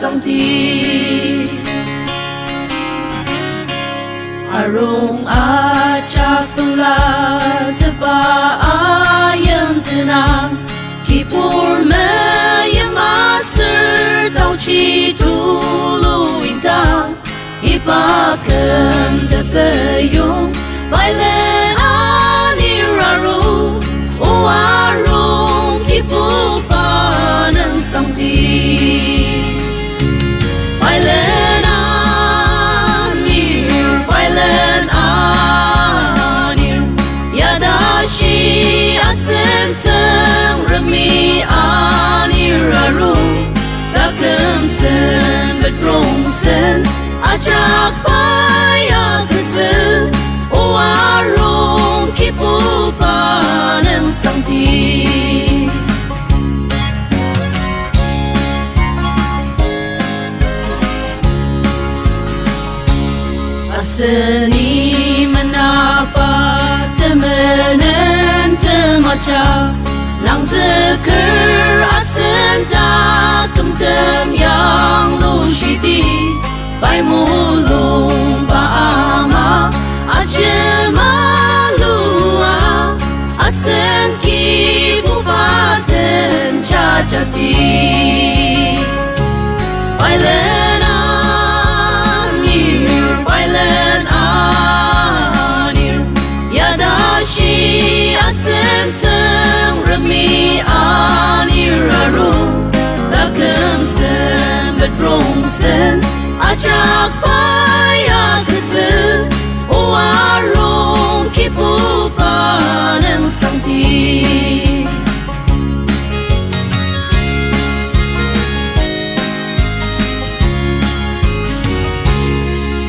Sangdi Arung acak pula teba ayam tenang Kipur mayam aser tau chi tulu intang Ipakem tepeyung bailen aniraru O arung Kibuba ng Sangdi Bailen anir Yadashi asenteng remi aniraru Takem sen bedrong sen Ajak paya kecil O arung Kibuba ng Sangdi Aseni menapa temenen temaca Nang zeker asen takem tem yang lu shiti Bai mulung ba ama acema lua Asen Kibuba ten cacati Bailen anir Yadashi asenteng remi aniraru Takem sen bedrong sen Ajak paya kecil O arung Kibuba ng Sangdi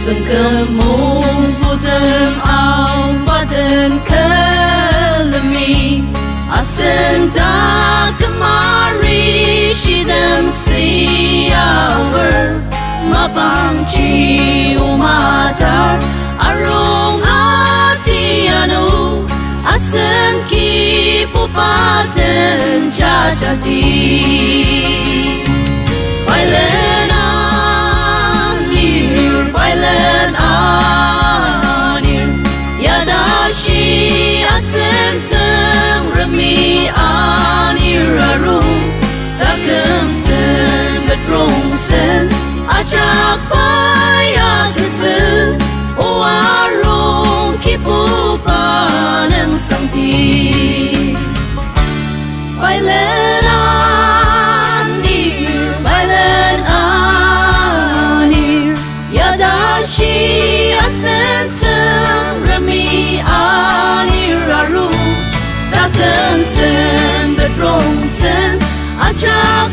Sengkemung putem au badan kelemi Asen da kemari shidem siawer Mabang ci umatar arung hati anu Asen Kibuba ten cacati Bailen anir Yadashi asenteng remi aniraru Takem sen bedrong sen Ajak paya kecil O arung Kibuba ng Sangdi Bailen anir Yadashi asenteng remi aniraru Takem sen bedrong sen Ajak